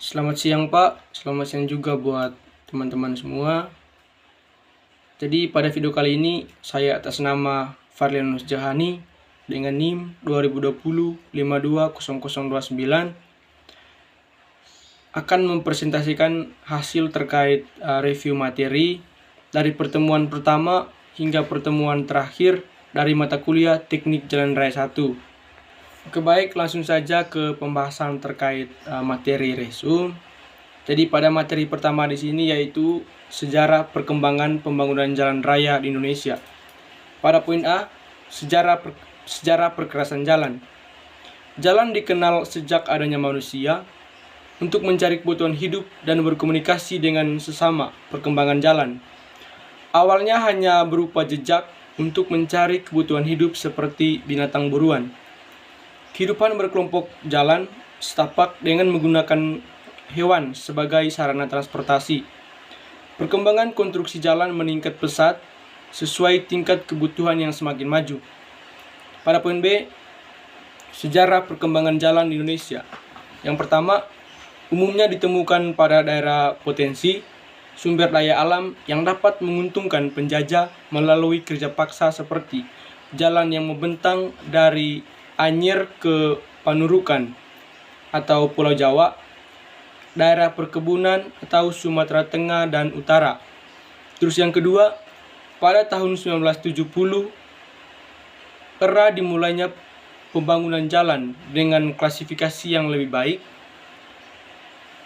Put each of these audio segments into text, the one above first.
Selamat siang Pak, selamat siang juga buat teman-teman semua. Jadi pada video kali ini saya atas nama Farlianus Jahani dengan NIM 2020-520029 akan mempresentasikan hasil terkait review materi dari pertemuan pertama hingga pertemuan terakhir dari mata kuliah Teknik Jalan Raya 1. Oke, baik, langsung saja ke pembahasan terkait materi resume. Jadi pada materi pertama di sini yaitu sejarah perkembangan pembangunan jalan raya di Indonesia. Pada poin A, sejarah perkerasan jalan. Jalan dikenal sejak adanya manusia untuk mencari kebutuhan hidup dan berkomunikasi dengan sesama. Perkembangan jalan awalnya hanya berupa jejak untuk mencari kebutuhan hidup seperti binatang buruan. Kehidupan berkelompok jalan setapak dengan menggunakan hewan sebagai sarana transportasi. Perkembangan konstruksi jalan meningkat pesat sesuai tingkat kebutuhan yang semakin maju. Pada poin B, sejarah perkembangan jalan di Indonesia. Yang pertama, umumnya ditemukan pada daerah potensi sumber daya alam yang dapat menguntungkan penjajah melalui kerja paksa seperti jalan yang membentang dari Anyer ke Panurukan atau Pulau Jawa, daerah perkebunan atau Sumatera Tengah dan Utara. Terus yang kedua, pada tahun 1970 era dimulainya pembangunan jalan dengan klasifikasi yang lebih baik,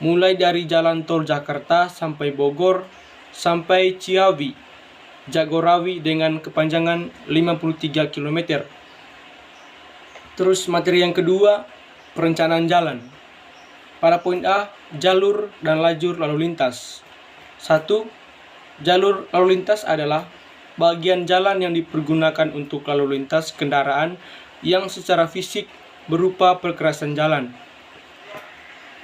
mulai dari jalan tol Jakarta sampai Bogor sampai Ciawi, Jagorawi dengan kepanjangan 53 km. Terus materi yang kedua, perencanaan jalan. Pada poin A, jalur dan lajur lalu lintas. 1. Jalur lalu lintas adalah bagian jalan yang dipergunakan untuk lalu lintas kendaraan yang secara fisik berupa perkerasan jalan.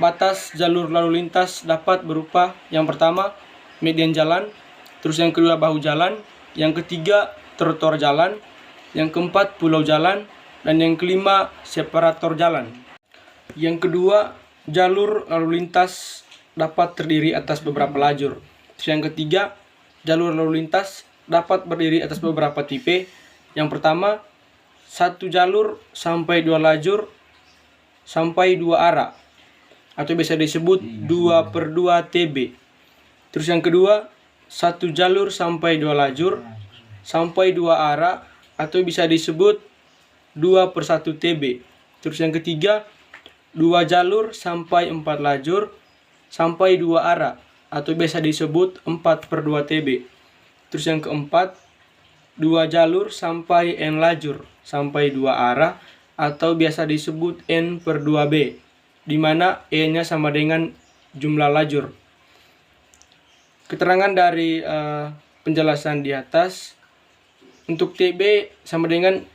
Batas jalur lalu lintas dapat berupa yang pertama, median jalan, terus yang kedua bahu jalan, yang ketiga trotoar jalan, yang keempat pulau jalan, dan yang kelima separator jalan. Yang kedua, jalur lalu lintas dapat terdiri atas beberapa lajur. Terus yang ketiga, jalur lalu lintas dapat berdiri atas beberapa tipe. Yang pertama, 1 jalur sampai 2 lajur sampai 2 arah atau bisa disebut 2/2 TB. Terus yang kedua, 1 jalur sampai 2 lajur sampai 2 arah atau bisa disebut 2/1 TB. Terus yang ketiga, 2 jalur sampai 4 lajur sampai 2 arah atau biasa disebut 4/2 TB. Terus yang keempat, 2 jalur sampai N lajur sampai 2 arah atau biasa disebut N/2B, di mana E-nya sama dengan jumlah lajur. Keterangan dari penjelasan di atas, untuk TB sama dengan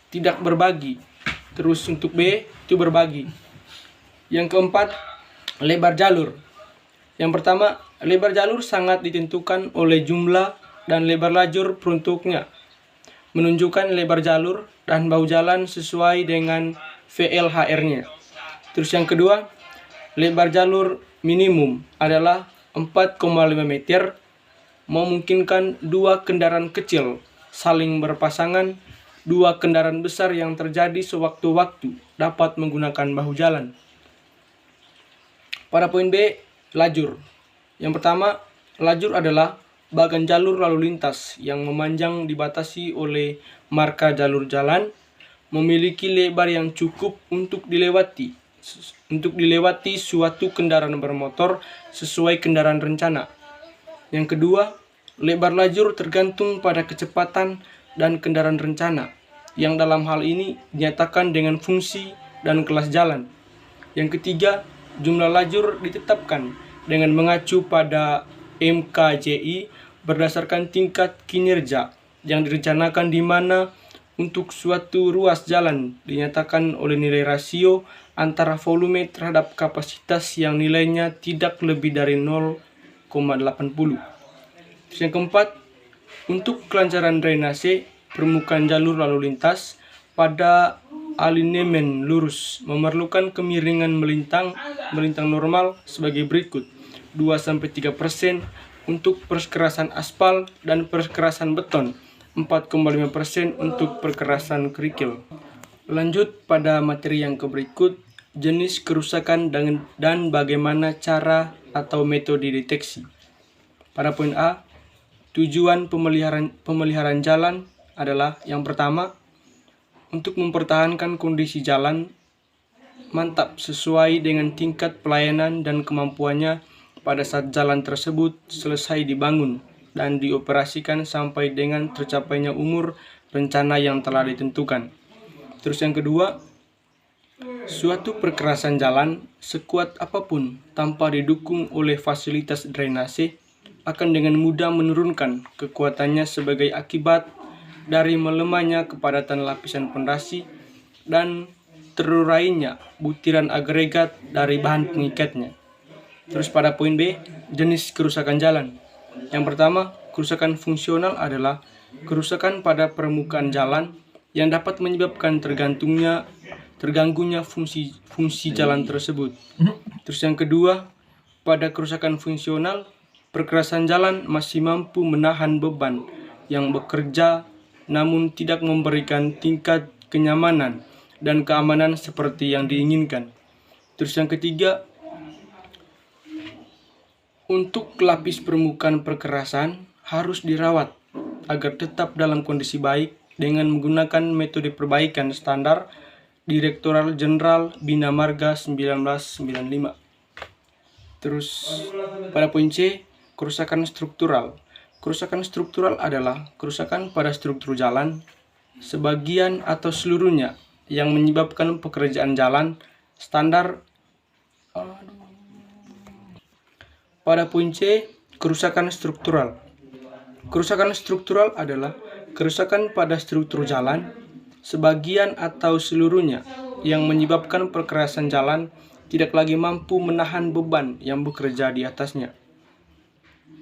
tidak berbagi. Terus untuk B itu berbagi. Yang keempat, lebar jalur. Yang pertama, lebar jalur sangat ditentukan oleh jumlah dan lebar lajur peruntuknya. Menunjukkan lebar jalur dan bahu jalan sesuai dengan VLHR-nya. Terus yang kedua, lebar jalur minimum adalah 4,5 meter, memungkinkan 2 kendaraan kecil saling berpasangan. 2 kendaraan besar yang terjadi sewaktu-waktu dapat menggunakan bahu jalan. Pada poin B, lajur. Yang pertama, lajur adalah bagian jalur lalu lintas yang memanjang dibatasi oleh marka jalur jalan, memiliki lebar yang cukup untuk dilewati suatu kendaraan bermotor sesuai kendaraan rencana. Yang kedua, lebar lajur tergantung pada kecepatan dan kendaraan rencana, yang dalam hal ini dinyatakan dengan fungsi dan kelas jalan. Yang ketiga, jumlah lajur ditetapkan dengan mengacu pada MKJI berdasarkan tingkat kinerja yang direncanakan, di mana untuk suatu ruas jalan dinyatakan oleh nilai rasio antara volume terhadap kapasitas yang nilainya tidak lebih dari 0,80. Yang keempat, untuk kelancaran drainase permukaan jalur lalu lintas, pada alinemen lurus memerlukan kemiringan melintang normal sebagai berikut: 2-3% untuk perkerasan aspal dan perkerasan beton, 4,5% untuk perkerasan kerikil. Lanjut pada materi yang berikut, jenis kerusakan dan bagaimana cara atau metode deteksi. Pada poin A, tujuan pemeliharaan jalan adalah yang pertama, untuk mempertahankan kondisi jalan mantap sesuai dengan tingkat pelayanan dan kemampuannya pada saat jalan tersebut selesai dibangun dan dioperasikan sampai dengan tercapainya umur rencana yang telah ditentukan. Terus yang kedua, suatu perkerasan jalan sekuat apapun tanpa didukung oleh fasilitas drainase akan dengan mudah menurunkan kekuatannya sebagai akibat dari melemahnya kepadatan lapisan pondasi dan terurainya butiran agregat dari bahan pengikatnya. Terus pada poin B, jenis kerusakan jalan. Yang pertama, kerusakan fungsional adalah kerusakan pada permukaan jalan yang dapat menyebabkan terganggunya fungsi jalan tersebut. Terus yang kedua, pada kerusakan fungsional, perkerasan jalan masih mampu menahan beban yang bekerja namun tidak memberikan tingkat kenyamanan dan keamanan seperti yang diinginkan. Terus yang ketiga, untuk lapis permukaan perkerasan harus dirawat agar tetap dalam kondisi baik dengan menggunakan metode perbaikan standar Direktorat Jenderal Bina Marga 1995. Terus pada poin C, kerusakan struktural. Kerusakan struktural adalah kerusakan pada struktur jalan, sebagian atau seluruhnya, yang menyebabkan pekerjaan jalan standar. Pada poin C, kerusakan struktural. Kerusakan struktural adalah kerusakan pada struktur jalan, sebagian atau seluruhnya, yang menyebabkan perkerasan jalan tidak lagi mampu menahan beban yang bekerja di atasnya.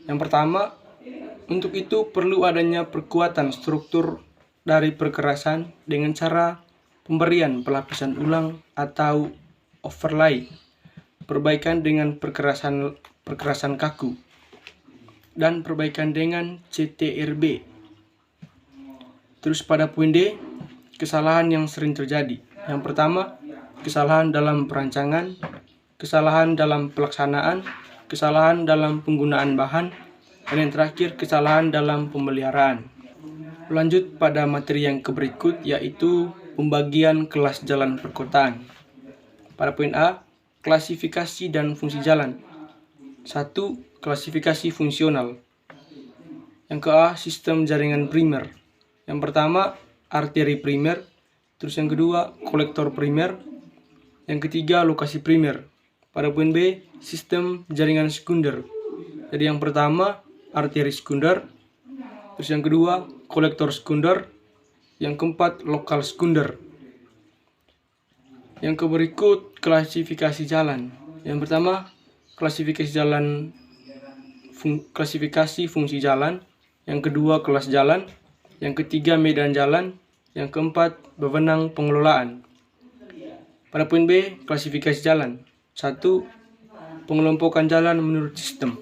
Yang pertama, untuk itu perlu adanya perkuatan struktur dari perkerasan dengan cara pemberian pelapisan ulang atau overlay, perbaikan dengan perkerasan kaku, dan perbaikan dengan CTRB. Terus pada poin D, kesalahan yang sering terjadi. Yang pertama, kesalahan dalam perancangan, kesalahan dalam pelaksanaan, kesalahan dalam penggunaan bahan, dan yang terakhir kesalahan dalam pemeliharaan. Lanjut pada materi yang berikut, yaitu pembagian kelas jalan perkotaan. Pada poin A, klasifikasi dan fungsi jalan. 1. Klasifikasi fungsional. Yang ke A, sistem jaringan primer. Yang pertama, arteri primer. Terus yang kedua, kolektor primer. Yang ketiga, lokasi primer. Pada poin B, sistem jaringan sekunder. Jadi yang pertama, arteri sekunder. Terus yang kedua, kolektor sekunder. Yang keempat, lokal sekunder. Yang berikut, klasifikasi jalan. Yang pertama, klasifikasi fungsi jalan. Yang kedua, kelas jalan. Yang ketiga, medan jalan. Yang keempat, wewenang pengelolaan. Pada poin B, klasifikasi jalan. 1. Pengelompokan jalan menurut sistem.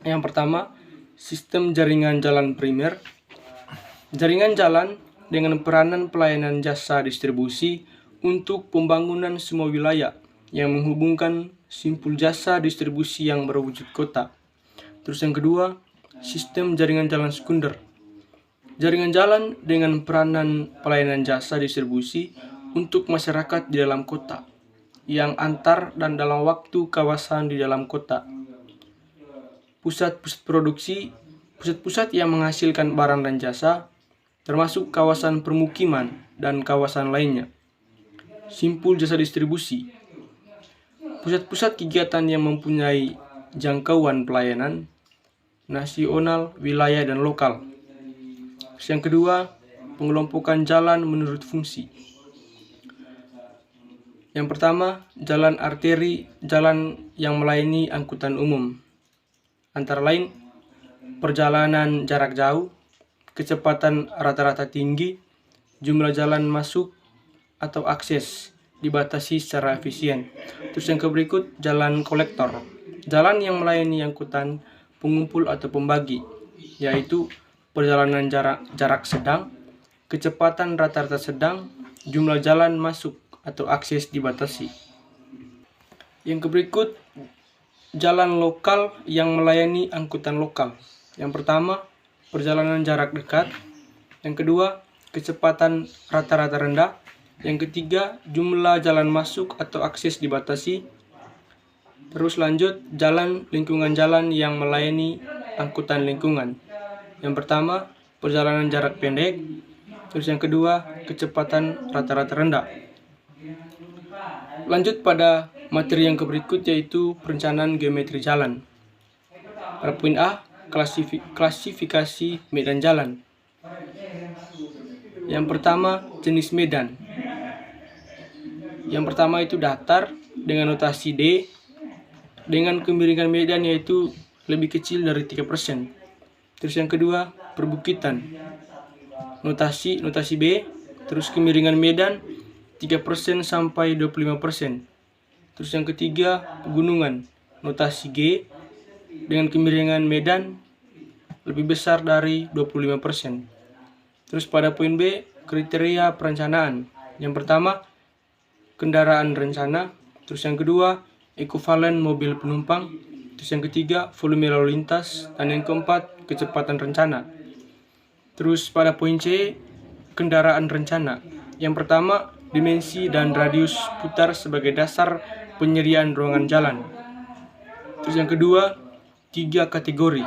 Yang pertama, sistem jaringan jalan primer. Jaringan jalan dengan peranan pelayanan jasa distribusi untuk pembangunan semua wilayah yang menghubungkan simpul jasa distribusi yang berwujud kota. Terus yang kedua, sistem jaringan jalan sekunder. Jaringan jalan dengan peranan pelayanan jasa distribusi untuk masyarakat di dalam kota, yang antar dan dalam waktu kawasan di dalam kota. Pusat-pusat produksi, pusat-pusat yang menghasilkan barang dan jasa, termasuk kawasan permukiman dan kawasan lainnya. Simpul jasa distribusi. Pusat-pusat kegiatan yang mempunyai jangkauan pelayanan nasional, wilayah, dan lokal. Yang kedua, pengelompokan jalan menurut fungsi. Yang pertama, jalan arteri, jalan yang melayani angkutan umum. Antara lain, perjalanan jarak jauh, kecepatan rata-rata tinggi, jumlah jalan masuk atau akses dibatasi secara efisien. Terus yang berikut, jalan kolektor. Jalan yang melayani angkutan pengumpul atau pembagi, yaitu perjalanan jarak sedang, kecepatan rata-rata sedang, jumlah jalan masuk atau akses dibatasi. Yang berikut, jalan lokal yang melayani angkutan lokal. Yang pertama, perjalanan jarak dekat. Yang kedua, kecepatan rata-rata rendah. Yang ketiga, jumlah jalan masuk atau akses dibatasi. Terus lanjut, jalan lingkungan jalan yang melayani angkutan lingkungan. Yang pertama, perjalanan jarak pendek. Terus yang kedua, kecepatan rata-rata rendah. Lanjut pada materi yang berikut, yaitu perencanaan geometri jalan. Pada poin A, klasifikasi medan jalan. Yang pertama, jenis medan. Yang pertama itu datar dengan notasi D, dengan kemiringan medan yaitu lebih kecil dari 3%. Terus yang kedua, perbukitan. Notasi B, terus kemiringan medan 3% sampai 25%. Terus yang ketiga, pegunungan. Notasi G, dengan kemiringan medan lebih besar dari 25%. Terus pada poin B, kriteria perencanaan. Yang pertama, kendaraan rencana. Terus yang kedua, ekivalen mobil penumpang. Terus yang ketiga, volume lalu lintas. Dan yang keempat, kecepatan rencana. Terus pada poin C, kendaraan rencana. Yang pertama, dimensi dan radius putar sebagai dasar penyediaan ruangan jalan. Terus yang kedua, 3 kategori.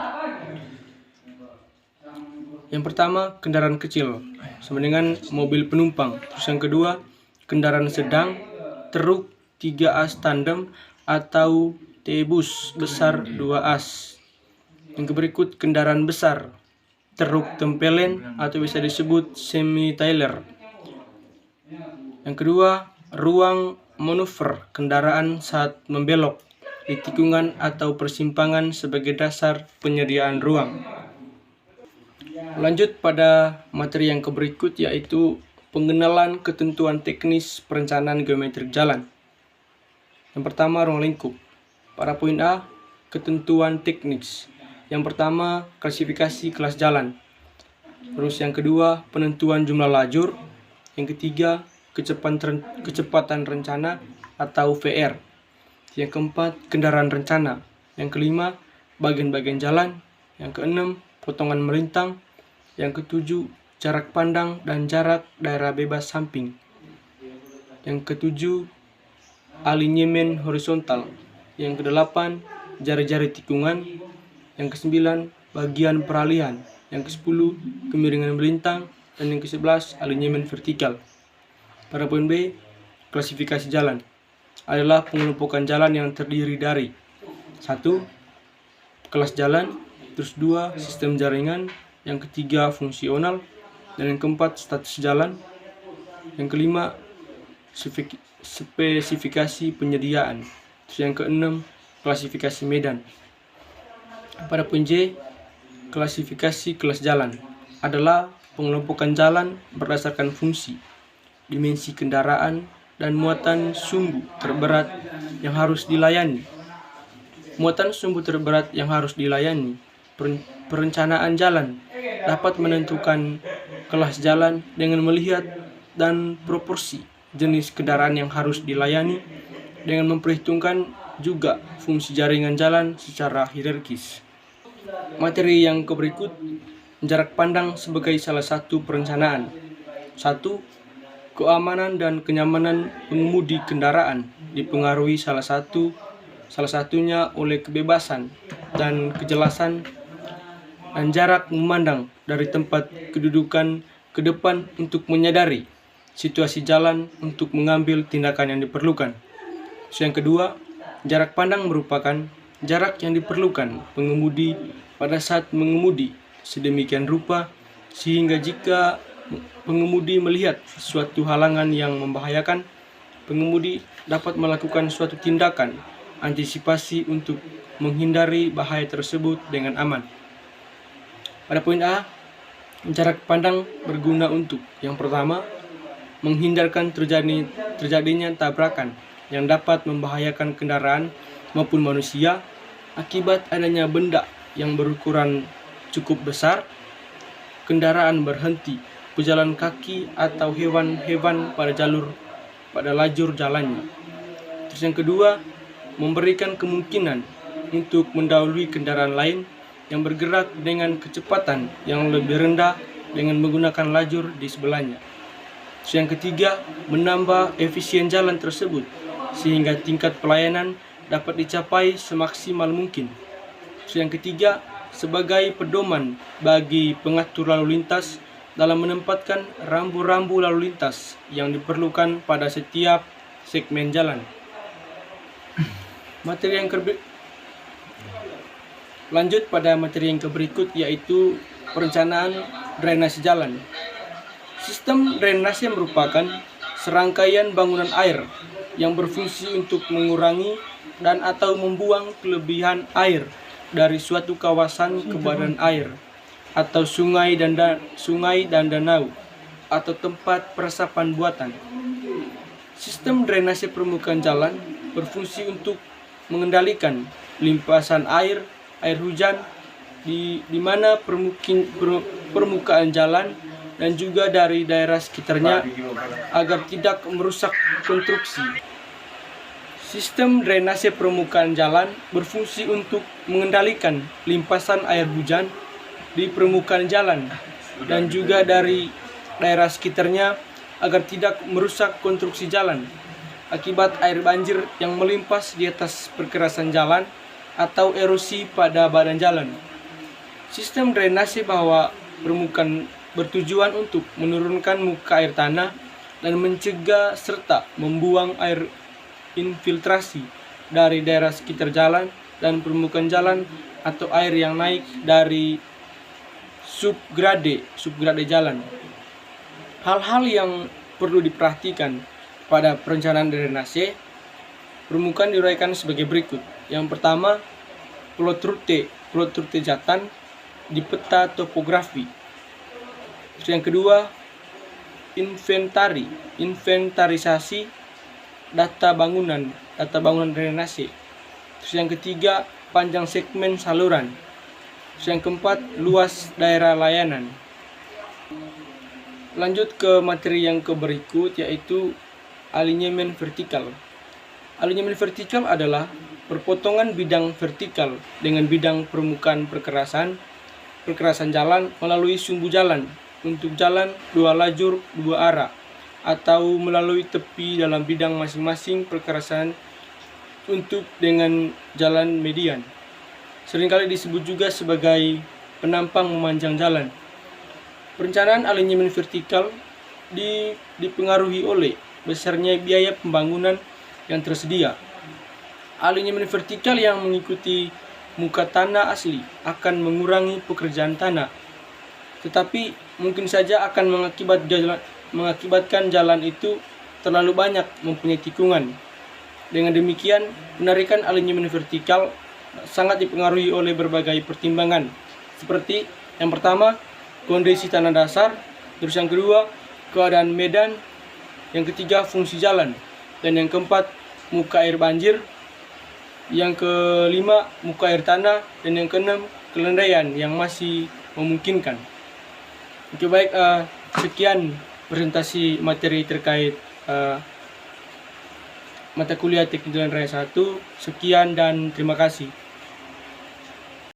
Yang pertama, kendaraan kecil sama dengan mobil penumpang. Terus yang kedua, kendaraan sedang, truk 3 as tandem atau T-bus besar 2 as. Yang berikut, kendaraan besar, truk tempelen atau bisa disebut semi-trailer. Yang kedua, ruang manuver kendaraan saat membelok di tikungan atau persimpangan sebagai dasar penyediaan ruang. Lanjut pada materi yang berikut, yaitu pengenalan ketentuan teknis perencanaan geometrik jalan. Yang pertama, ruang lingkup. Pada poin A, ketentuan teknis. Yang pertama, klasifikasi kelas jalan. Terus yang kedua, penentuan jumlah lajur. Yang ketiga, kecepatan rencana atau VR. Yang keempat, kendaraan rencana. Yang kelima, bagian-bagian jalan. Yang keenam, potongan melintang. Yang ketujuh, jarak pandang dan jarak daerah bebas samping. Yang ketujuh, alinyemen horizontal. Yang kedelapan, jari-jari tikungan. Yang kesembilan, bagian peralihan. Yang kesepuluh, kemiringan melintang. Dan yang ke-11, alinyemen vertikal. Pada poin B, klasifikasi jalan adalah pengelompokan jalan yang terdiri dari 1. Kelas jalan. Terus 2. Sistem jaringan. Yang ketiga, fungsional. Dan yang keempat, status jalan. Yang kelima, spesifikasi penyediaan. Terus yang keenam, klasifikasi medan. Pada poin J, klasifikasi kelas jalan adalah pengelompokan jalan berdasarkan fungsi, dimensi kendaraan, dan muatan sumbu terberat yang harus dilayani. Muatan sumbu terberat yang harus dilayani. Perencanaan jalan dapat menentukan kelas jalan dengan melihat dan proporsi jenis kendaraan yang harus dilayani, dengan memperhitungkan juga fungsi jaringan jalan secara hierarkis. Materi yang berikut, jarak pandang sebagai salah satu perencanaan. 1. Keamanan dan kenyamanan pengemudi kendaraan dipengaruhi salah satunya oleh kebebasan dan kejelasan dan jarak memandang dari tempat kedudukan ke depan untuk menyadari situasi jalan untuk mengambil tindakan yang diperlukan. Yang kedua, jarak pandang merupakan jarak yang diperlukan pengemudi pada saat mengemudi sedemikian rupa sehingga jika pengemudi melihat suatu halangan yang membahayakan, pengemudi dapat melakukan suatu tindakan antisipasi untuk menghindari bahaya tersebut dengan aman. Pada poin A, jarak pandang berguna untuk yang pertama, menghindarkan terjadinya tabrakan yang dapat membahayakan kendaraan maupun manusia akibat adanya benda yang berukuran cukup besar, kendaraan berhenti, pejalan kaki atau hewan-hewan pada lajur jalannya. Terus yang kedua, memberikan kemungkinan untuk mendahului kendaraan lain yang bergerak dengan kecepatan yang lebih rendah dengan menggunakan lajur di sebelahnya. Terus yang ketiga, menambah efisien jalan tersebut sehingga tingkat pelayanan dapat dicapai semaksimal mungkin. Terus yang ketiga, sebagai pedoman bagi pengatur lalu lintas dalam menempatkan rambu-rambu lalu lintas yang diperlukan pada setiap segmen jalan. Lanjut pada materi yang berikut, yaitu perencanaan drainase jalan. Sistem drainase merupakan serangkaian bangunan air yang berfungsi untuk mengurangi dan atau membuang kelebihan air dari suatu kawasan ke badan air atau sungai dan danau atau tempat peresapan buatan. Sistem drainase permukaan jalan berfungsi untuk mengendalikan limpasan air hujan di mana permukaan jalan dan juga dari daerah sekitarnya agar tidak merusak konstruksi. Sistem drainase permukaan jalan berfungsi untuk mengendalikan limpasan air hujan di permukaan jalan dan juga dari daerah sekitarnya agar tidak merusak konstruksi jalan akibat air banjir yang melimpas di atas perkerasan jalan atau erosi pada badan jalan. Sistem drainase bawah permukaan bertujuan untuk menurunkan muka air tanah dan mencegah serta membuang air infiltrasi dari daerah sekitar jalan dan permukaan jalan atau air yang naik dari subgrade jalan. Hal-hal yang perlu diperhatikan pada perencanaan drainase permukaan diuraikan sebagai berikut. Yang pertama, plot rute jatan di peta topografi. Terus yang kedua, inventarisasi data bangunan drainase. Terus yang ketiga, panjang segmen saluran. Terus yang keempat, luas daerah layanan. Lanjut ke materi yang berikut, yaitu alinyemen vertikal. Alinyemen vertikal adalah perpotongan bidang vertikal dengan bidang permukaan perkerasan jalan melalui sumbu jalan untuk jalan dua lajur dua arah atau melalui tepi dalam bidang masing-masing perkerasan untuk dengan jalan median. Seringkali disebut juga sebagai penampang memanjang jalan. Perencanaan alinyemen vertikal dipengaruhi oleh besarnya biaya pembangunan yang tersedia. Alinyemen vertikal yang mengikuti muka tanah asli akan mengurangi pekerjaan tanah, tetapi mungkin saja akan mengakibatkan jalan itu terlalu banyak mempunyai tikungan. Dengan demikian, penarikan alinyemen vertikal sangat dipengaruhi oleh berbagai pertimbangan, seperti yang pertama, kondisi tanah dasar, terus yang kedua, keadaan medan, yang ketiga, fungsi jalan, dan yang keempat, muka air banjir, yang kelima, muka air tanah, dan yang keenam, kelandaian yang masih memungkinkan. Oke, baik, sekian presentasi materi terkait mata kuliah Teknik Jalan Raya 1. Sekian dan terima kasih.